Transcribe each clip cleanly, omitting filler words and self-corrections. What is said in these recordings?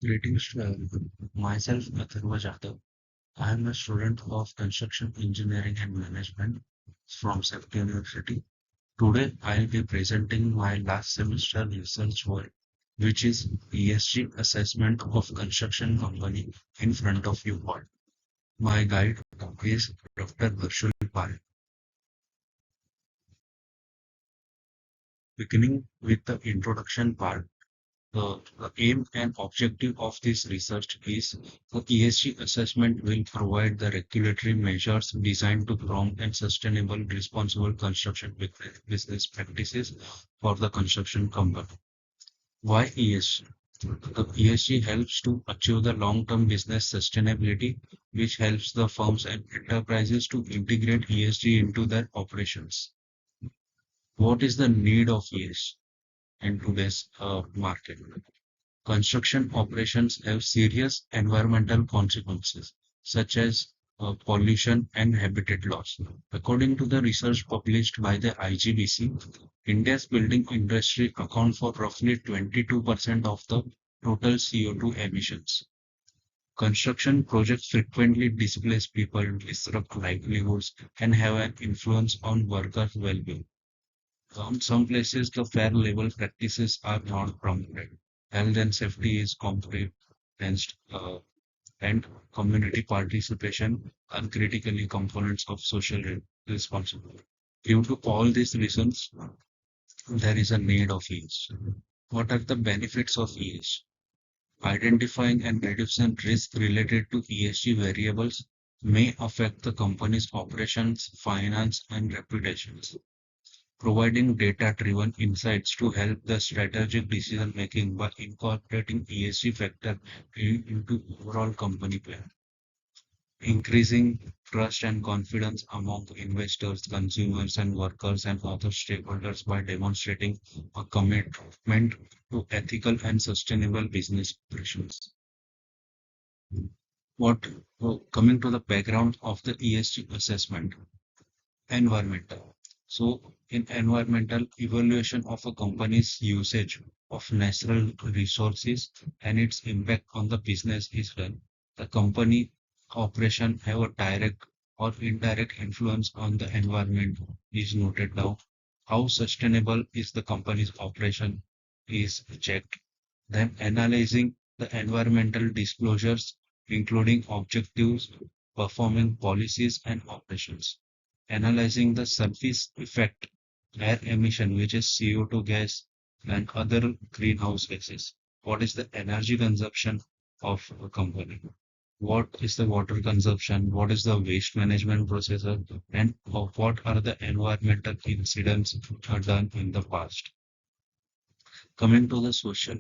Greetings to everyone. Myself, Atharva. I am a student of Construction Engineering and Management from Safety University. Today, I will be presenting my last semester research work, which is ESG assessment of construction company in front of you all. My guide is Dr. Harshul Pai. Beginning with the introduction part. The aim and objective of this research is the ESG assessment will provide the regulatory measures designed to promote and sustainable responsible construction business practices for the construction company. Why ESG? The ESG helps to achieve the long-term business sustainability, which helps the firms and enterprises to integrate ESG into their operations. What is the need of ESG in today's market? Construction operations have serious environmental consequences, such as pollution and habitat loss. According to the research published by the IGBC, India's building industry accounts for roughly 22% of the total CO2 emissions. Construction projects frequently displace people, disrupt livelihoods, and have an influence on workers' well-being. In some places, the fair labor practices are not promoted. Health and safety is compromised, and community participation are critically components of social responsibility. Due to all these reasons, there is a need of ESG. What are the benefits of ESG? Identifying and reducing risk related to ESG variables may affect the company's operations, finance, and reputations. Providing data-driven insights to help the strategic decision-making by incorporating ESG factor into overall company plan. Increasing trust and confidence among investors, consumers, and workers and other stakeholders by demonstrating a commitment to ethical and sustainable business operations. What Coming to the background of the ESG assessment. Environmental. So, in environmental evaluation of a company's usage of natural resources and its impact on the business is done. The company operation have a direct or indirect influence on the environment is noted down. How sustainable is the company's operation is checked. Then analyzing the environmental disclosures, including objectives, performing policies and operations analyzing the surface effect, air emission, which is CO2 gas and other greenhouse gases. What is the energy consumption of a company? What is the water consumption? What is the waste management procedure? And what are the environmental incidents are done in the past? Coming to the social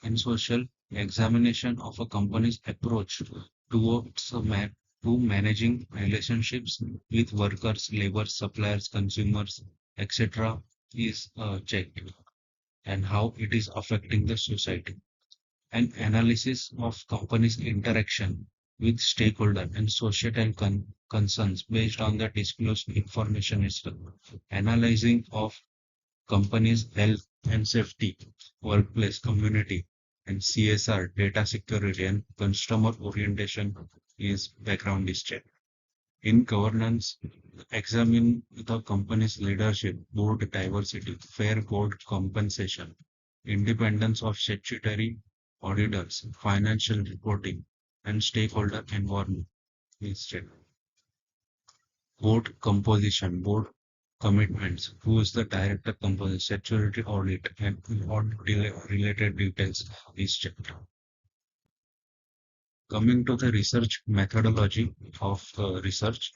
and social examination of a company's approach towards to managing relationships with workers, labor, suppliers, consumers, etc. is checked and how it is affecting the society. An analysis of companies' interaction with stakeholder and societal concerns based on the disclosed information is done. Analyzing of companies' health and safety, workplace, community, and CSR, data security, and customer orientation is background is checked. In governance, examine the company's leadership, board diversity, fair board compensation, independence of statutory auditors, financial reporting, and stakeholder involvement is checked. Board composition, board commitments, who is the director composition, statutory audit, and audit related details is checked. Coming to the research methodology of research.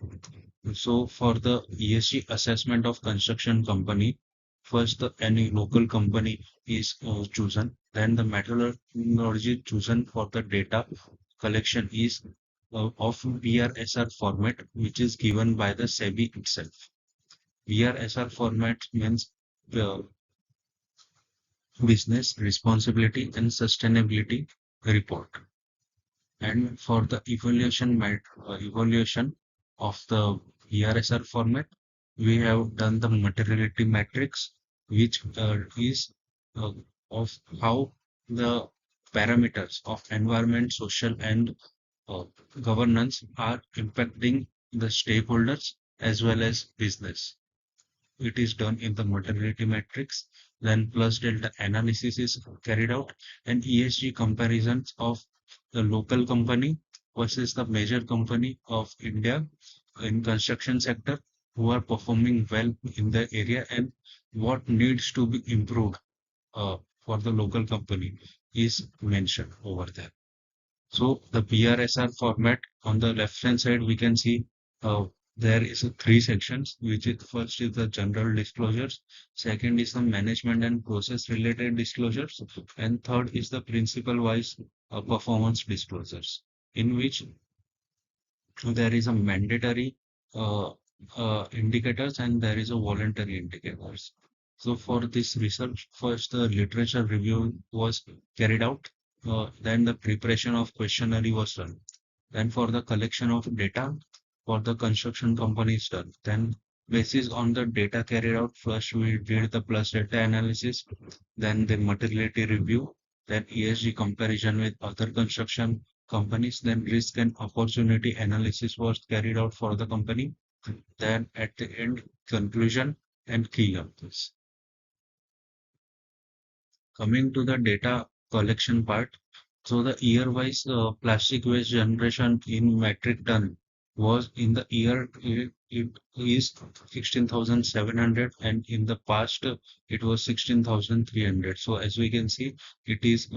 So for the ESG assessment of construction company, first any local company is chosen, then the methodology chosen for the data collection is of BRSR format, which is given by the SEBI itself. BRSR format means uh, business responsibility and sustainability report. And for the evaluation of the ERSR format, we have done the materiality matrix, which is uh, of how the parameters of environment, social, and uh, governance are impacting the stakeholders as well as business. It is done in the materiality matrix. Then plus delta analysis is carried out, and ESG comparisons of the local company versus the major company of India in construction sector who are performing well in the area and what needs to be improved for the local company is mentioned over there. So the BRSR format on the left hand side, we can see uh, there is a three sections, which is first is the general disclosures, second is the management and process related disclosures, and third is the principal wise performance disclosures, in which there is a mandatory uh, indicators and there is a voluntary indicators. So for this research, first the literature review was carried out, then the preparation of questionnaire was done. Then for the collection of data for the construction company is done. Then basis on the data carried out, first we did the plus data analysis, then the materiality review, then ESG comparison with other construction companies, then risk and opportunity analysis was carried out for the company. Then at the end, conclusion and key answers. Coming to the data collection part, so the year-wise plastic waste generation in metric ton was in the year it is 16,700 and in the past it was 16,300. So as we can see, it is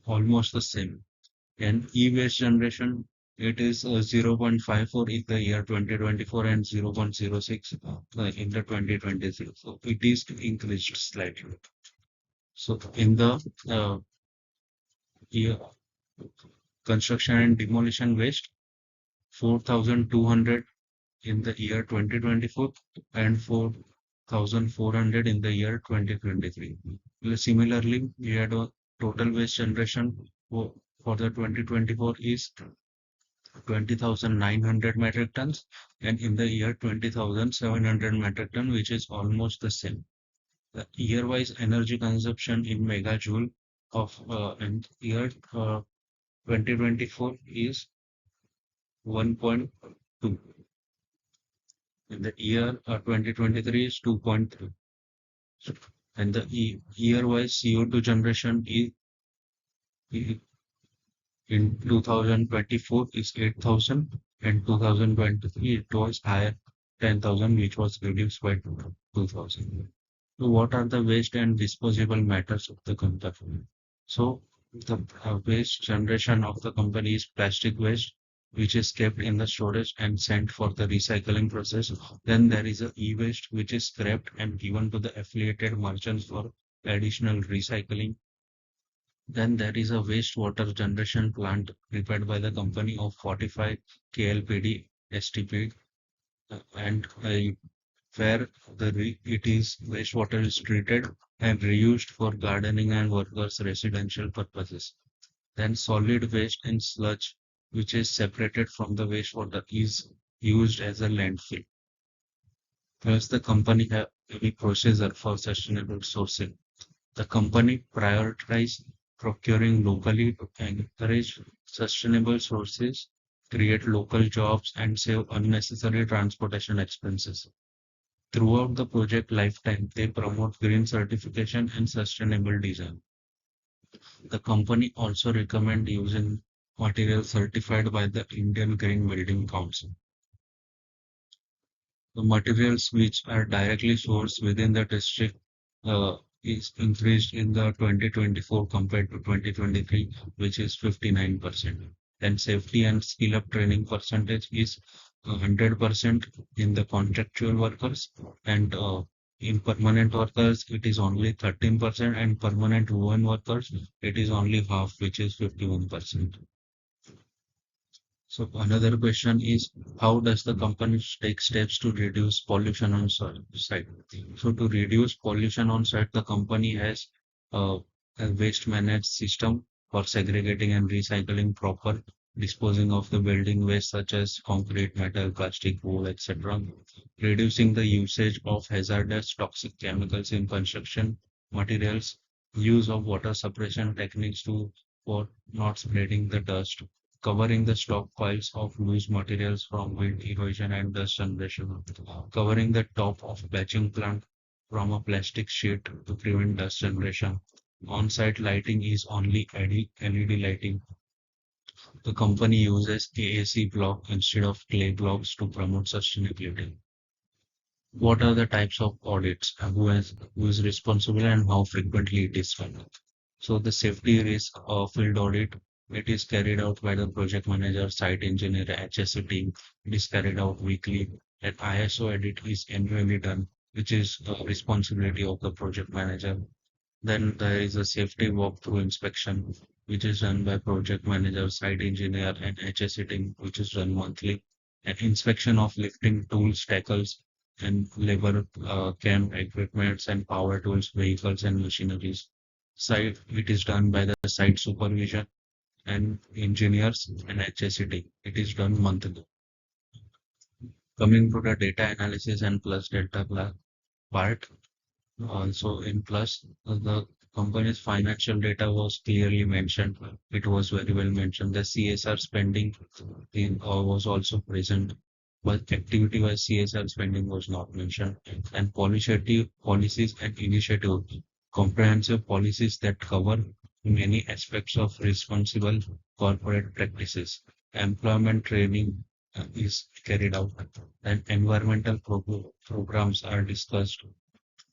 almost the same. And e-waste generation, it is 0.54 in the year 2024 and 0.06 in the 2023. So it is increased slightly. So in the year construction and demolition waste, 4,200 in the year 2024 and 4,400 in the year 2023. Similarly, we had a total waste generation for the 2024 is 20,900 metric tons, and in the year 20,700 metric ton, which is almost the same. The year-wise energy consumption in megajoule of in year 2024 is 1.2. In the year 2023 is 2.3. And the year-wise CO2 generation in 2024 is 8,000 and 2023 it was higher 10,000 which was reduced by 2,000. So what are the waste and disposable matters of the company? So the waste generation of the company is plastic waste, which is kept in the storage and sent for the recycling process. Then there is a e-waste, which is scrapped and given to the affiliated merchants for additional recycling. Then there is a wastewater generation plant prepared by the company of 45 KLPD STP and where it is wastewater is treated and reused for gardening and workers' residential purposes. Then solid waste and sludge, which is separated from the wastewater, is used as a landfill. Thus, the company have a procedure for sustainable sourcing. The company prioritizes procuring locally to encourage sustainable sources, create local jobs, and save unnecessary transportation expenses. Throughout the project lifetime, they promote green certification and sustainable design. The company also recommend using materials certified by the Indian Green Building Council. The materials which are directly sourced within the district uh, is increased in the 2024 compared to 2023, which is 59%. And safety and skill up training percentage is 100% in the contractual workers, and in permanent workers it is only 13%, and permanent women workers it is only half, which is 51%. So another question is, how does the company take steps to reduce pollution on site? So to reduce pollution on site, the company has a waste managed system for segregating and recycling proper disposing of the building waste such as concrete, metal, plastic, wood, etc. Reducing the usage of hazardous toxic chemicals in construction materials, use of water suppression techniques to for not spreading the dust, covering the stockpiles of loose materials from wind erosion and dust generation, covering the top of batching plant from a plastic sheet to prevent dust generation. On-site lighting is only LED lighting. The company uses AAC block instead of clay blocks to promote sustainability. What are the types of audits? Who is responsible and how frequently it is done? So the safety risk field audit, it is carried out by the project manager, site engineer, HSE team. It is carried out weekly. An ISO audit is annually done, which is the responsibility of the project manager. Then there is a safety walkthrough inspection, which is done by project manager, site engineer, and HSE team, which is done monthly. An inspection of lifting tools, tackles, and labor camp equipments and power tools, vehicles, and machineries. Site, it is done by the site supervision and engineers and HSE team. It is done monthly. Coming to the data analysis and plus part, also in plus, the company's financial data was clearly mentioned. It was very well mentioned. The CSR spending was also present, but activity-wise CSR spending was not mentioned. And policies and initiatives, comprehensive policies that cover many aspects of responsible corporate practices. Employment training is carried out, and environmental programs are discussed.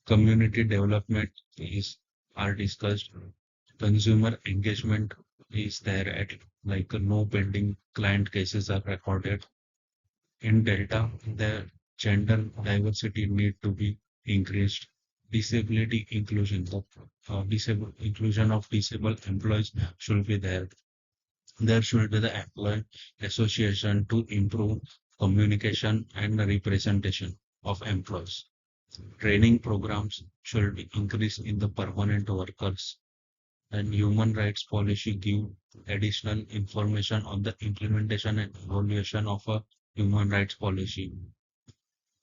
Community development is are discussed. Consumer engagement is there at like no pending client cases are recorded. In Delta, the gender diversity need to be increased. Disability inclusion, the inclusion of disabled employees should be there. There should be the employee association to improve communication and representation of employees. Training programs should be increased in the permanent workers, and human rights policy give additional information on the implementation and evaluation of a human rights policy.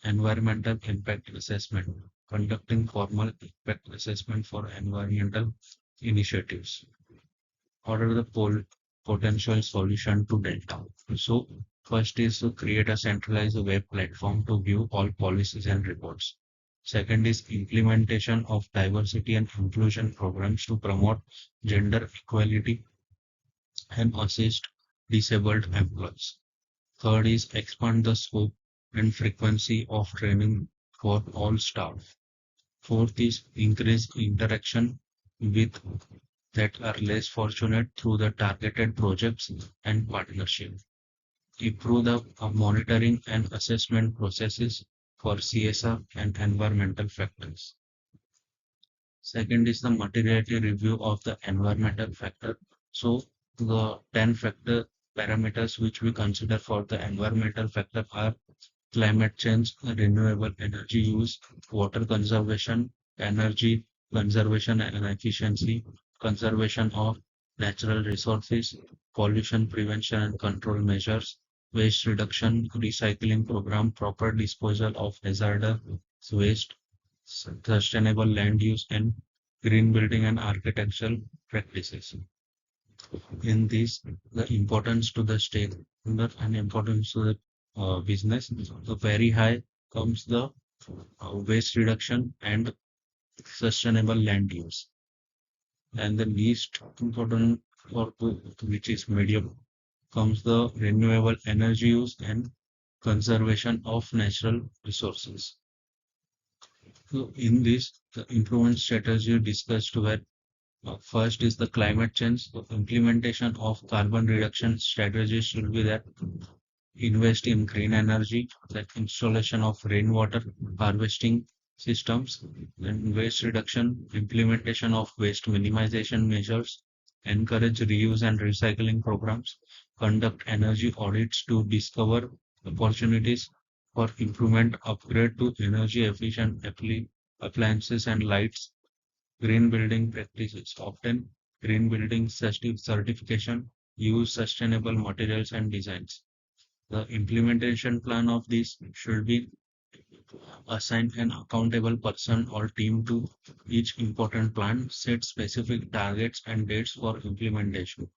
Environmental impact assessment, conducting formal impact assessment for environmental initiatives. What are the potential solution to Delta? So first is to create a centralized web platform to view all policies and reports. Second is implementation of diversity and inclusion programs to promote gender equality and assist disabled employees. Third is expand the scope and frequency of training for all staff. Fourth is increase interaction with that are less fortunate through the targeted projects and partnership. Improve the monitoring and assessment processes for CSR and environmental factors. Second is the materiality review of the environmental factor. So the 10 factor parameters which we consider for the environmental factor are climate change, renewable energy use, water conservation, energy conservation and efficiency, conservation of natural resources, pollution prevention and control measures, waste reduction, recycling program, proper disposal of hazardous waste, sustainable land use, and green building and architectural practices. In this, the importance to the stakeholder and importance to the business, the very high comes the waste reduction and sustainable land use. And the least important for which is medium comes the renewable energy use and conservation of natural resources. So in this, the improvement strategy discussed were first is the climate change. The implementation of carbon reduction strategies should be that invest in green energy, like installation of rainwater harvesting systems, then waste reduction, implementation of waste minimization measures, encourage reuse and recycling programs, conduct energy audits to discover opportunities for improvement, upgrade to energy efficient appliances and lights, green building practices, often green building certification, use sustainable materials and designs. The implementation plan of this should be Assign an accountable person or team to each important plan, set specific targets and dates for implementation,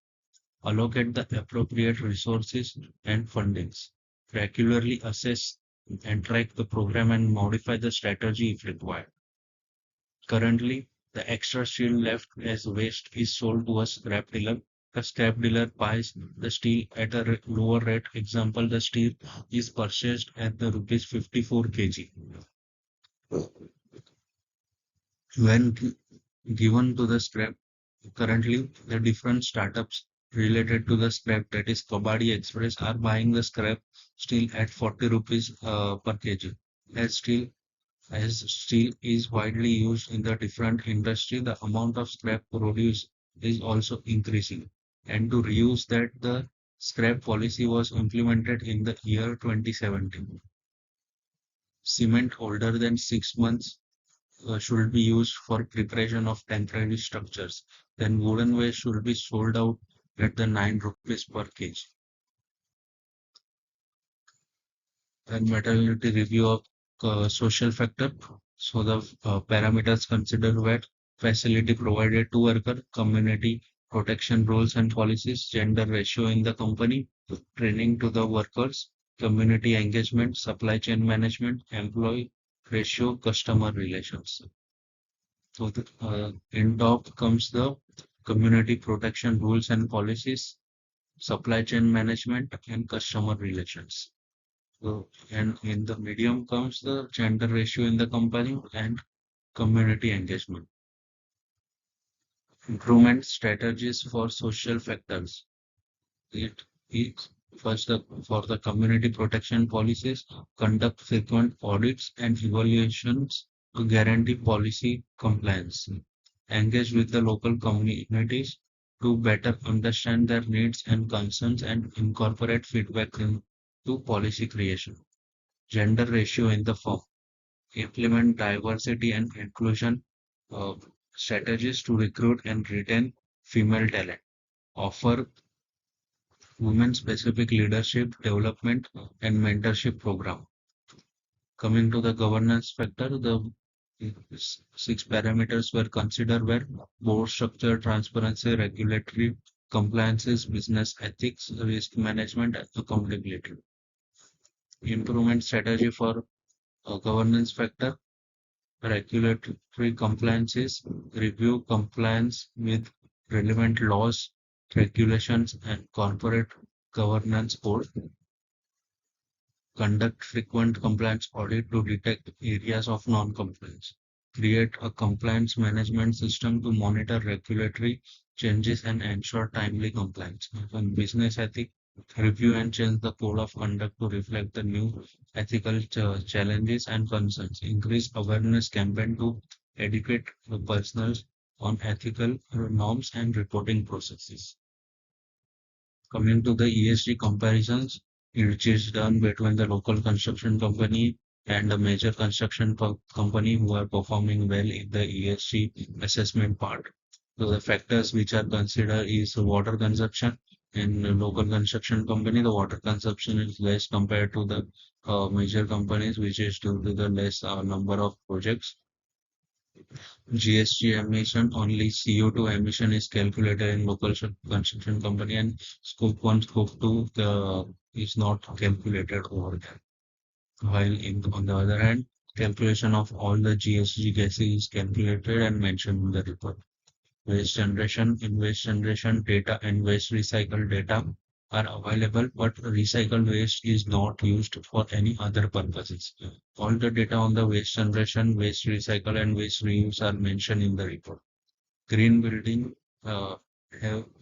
allocate the appropriate resources and fundings, regularly assess and track the program and modify the strategy if required. Currently, the extra steel left as waste is sold to a scrap dealer. The scrap dealer buys the steel at a lower rate. Example, the steel is purchased at the rupees 54 kg. When given to the scrap, currently the different startups related to the scrap, that is Kabadi Express, are buying the scrap steel at 40 rupees per kg. As steel As steel is widely used in the different industry, the amount of scrap produced is also increasing. And to reuse that, the scrap policy was implemented in the year 2017. Cement older than 6 months should be used for preparation of temporary structures. Then wooden waste should be sold out at the 9 rupees per kg. And materiality review of social factor. So the parameters considered were facility provided to worker, community protection rules and policies, gender ratio in the company, training to the workers, community engagement, supply chain management, employee ratio, customer relations. So in top comes the community protection rules and policies, supply chain management, and customer relations. So, and in the medium comes the gender ratio in the company and community engagement. Improvement strategies for social factors. It is first for the community protection policies, conduct frequent audits and evaluations to guarantee policy compliance. Engage with the local communities to better understand their needs and concerns and incorporate feedback into policy creation. Gender ratio in the firm. Implement diversity and inclusion uh, strategies to recruit and retain female talent, offer women-specific leadership development and mentorship program. Coming to the governance factor, the six parameters were considered were board structure, transparency, regulatory compliances, business ethics, risk management, and accountability. Improvement strategy for governance factor. Regulatory compliances, review compliance with relevant laws, regulations, and corporate governance code, conduct frequent compliance audit to detect areas of non-compliance, create a compliance management system to monitor regulatory changes and ensure timely compliance, and business ethics, review and change the code of conduct to reflect the new ethical challenges and concerns, increase awareness campaign to educate the personnel on ethical norms and reporting processes. Coming to the ESG comparisons, which is done between the local construction company and the major construction company who are performing well in the ESG assessment part. So the factors which are considered is water consumption. In the local construction company, the water consumption is less compared to the major companies, which is due to the less number of projects. GST emission, only CO2 emission is calculated in local construction company, and scope 1, scope 2 is not calculated over there. While on the other hand, calculation of all the GSG gases is calculated and mentioned in the report. Waste generation data and waste recycle data are available, but recycled waste is not used for any other purposes. All the data on the waste generation, waste recycle, and waste reuse are mentioned in the report. Green building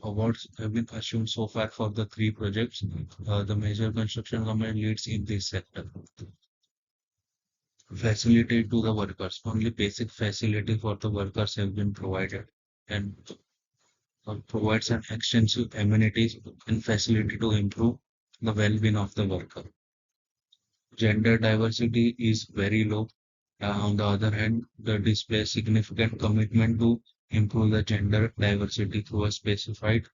awards have been assumed so far for the three projects. The major construction company leads in this sector. Facility to the workers. Only basic facility for the workers have been provided, and provides an extensive amenities and facility to improve the well-being of the worker. Gender diversity is very low. On the other hand, the displays significant commitment to improve the gender diversity through a specified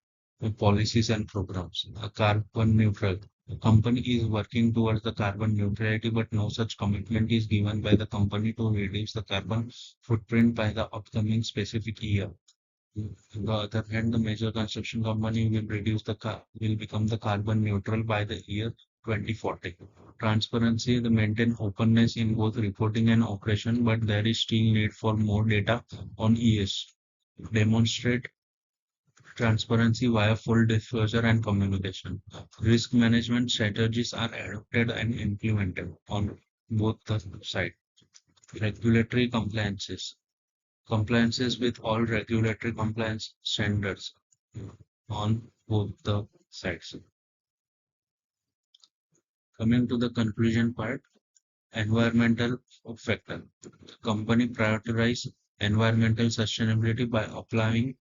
policies and programs. A carbon neutral. The company is working towards the carbon neutrality, but no such commitment is given by the company to reduce the carbon footprint by the upcoming specific year. On the other hand, the major construction company will become the carbon neutral by the year 2040. Transparency, the maintain openness in both reporting and operation, but there is still need for more data on ES. Demonstrate transparency via full disclosure and communication. Risk management strategies are adopted and implemented on both the sides. Regulatory compliances. Compliances with all regulatory compliance standards on both the sides. Coming to the conclusion part, environmental factor. The company prioritizes environmental sustainability by applying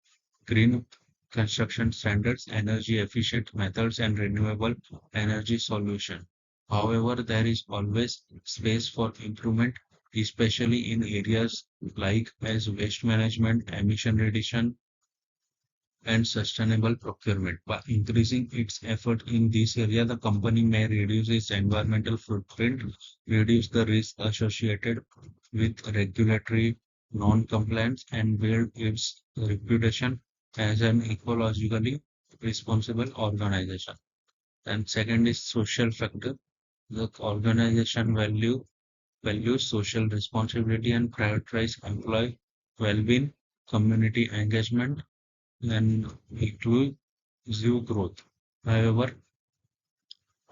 green construction standards, energy efficient methods, and renewable energy solution. However, there is always space for improvement, especially in areas like as waste management, emission reduction, and sustainable procurement. By increasing its effort in this area, the company may reduce its environmental footprint, reduce the risk associated with regulatory non-compliance, and build its reputation as an ecologically responsible organization. And second is social factor. The organization values social responsibility and prioritize employee well-being, community engagement, and inclusive growth. However,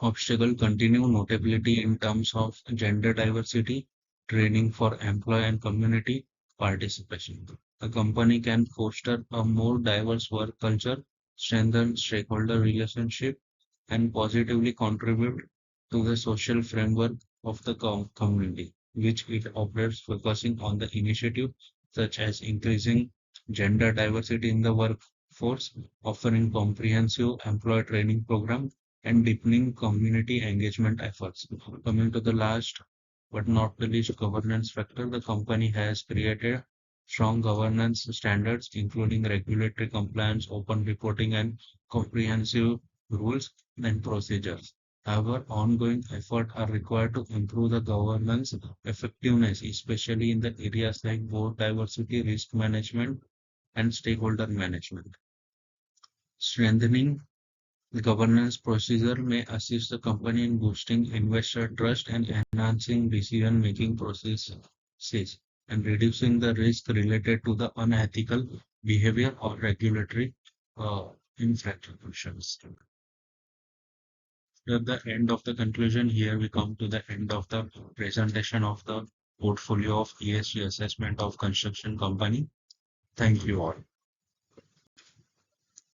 obstacles continue notability in terms of gender diversity, training for employee and community participation. A company can foster a more diverse work culture, strengthen stakeholder relationship, and positively contribute to the social framework of the community, which it operates, focusing on the initiative such as increasing gender diversity in the workforce, offering comprehensive employee training program, and deepening community engagement efforts. Coming to the last but not the least, governance factor, the company has created strong governance standards, including regulatory compliance, open reporting, and comprehensive rules and procedures. However, ongoing efforts are required to improve the governance effectiveness, especially in the areas like board diversity, risk management, and stakeholder management. Strengthening the governance procedure may assist the company in boosting investor trust and enhancing decision-making processes and reducing the risk related to the unethical behavior or regulatory uh, infractions. At the end of the conclusion, here we come to the end of the presentation of the portfolio of ESG assessment of construction company. Thank you all.